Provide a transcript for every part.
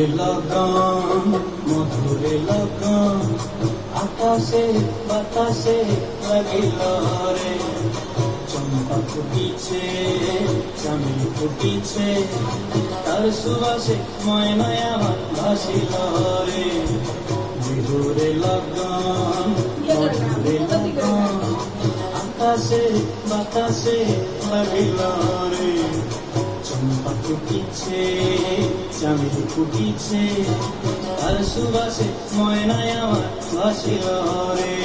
বিহুরে লগন মধুরে লগন আকাশে বাতাসে লাগিল রে চম্পা ফুটিছে চামেলি ফুটিছে তার সুবাসে ময়নায় আমার ভাসিল রে বিহুরে লগন মধুরে লগন আকাশে বাতাসে লাগিল রে চম্পা ফুটিছে চামেলি ফুটিছে তার সুবাসে ময়নায় আমার ভাসিল রে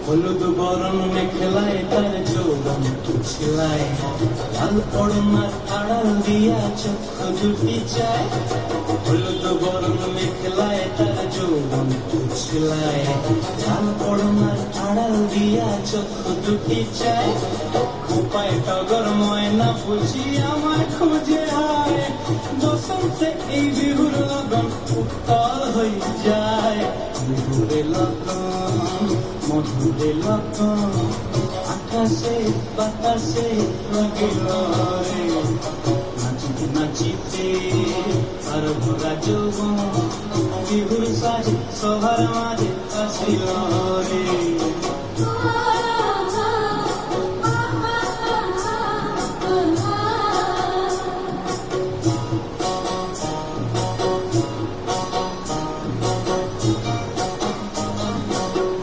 হলুদ বরণ মেখলায় তার যৌবন ছিলায় লাল পড়নার আড়াল দিয়া চক্ষু দুটি চায় হলুদ বরণ মেখলায় তার যৌবন ছিলায় লাল পড়নার আড়াল দিয়া চক্ষু দুটি চায় খোপায় টগর ময়না বুঝি আমার খোঁজে আয় বসন্তে এই বিহুর লগন উত্তল হয়ে যায় বিহুরে লগন মধুরে লগন আকাশে বাতাসে লাগিল রে নাচিতে নাচিতে আর ভরা যৌবন বিহুর সাজে সবার মাঝে আসিল রে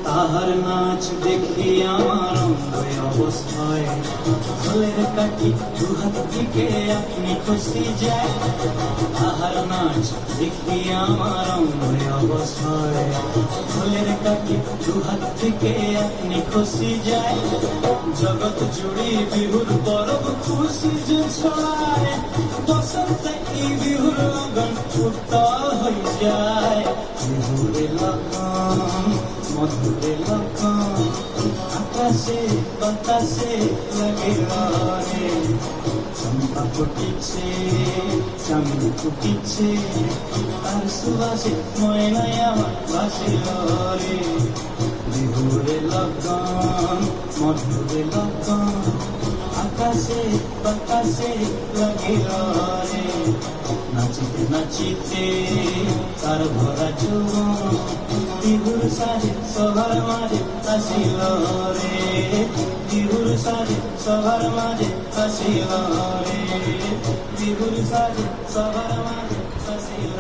তাহার নাচ দেখি আমার অঙ্গয় অবস্থায় ফুলের কাটি দুহাত দিকে আপনি খুশি যায় তাহার নাচ দেখি আমার অঙ্গয় অবস্থায় ফুলের কাটি দুহাত দিকে আপনি খুশি যায় জগৎ জুড়ি বিহুর পরব খুশি যে ছড়ায় বসন্তে এই বিহুর লগন উত্তল হয়ে যায় বিহুরে লগন মধুরে লগন আকাশে বাতাসে লাগিল রে চম্পা ফুটিছে চামেলি ফুটিছে তার সুবাসে ময়নায় আমার ভাসিল রে বিহুরে লগন মধুরে লগন আকাশে বাতাসে লাগিল রে নাচিতে নাচিতে তার ভরা যৌবন বিহুর সাজে সবার মাঝে আসিল রে বিহুর সাজে সবার মাঝে আসিল রে বিহুর সাজে সবার মাঝে আসিল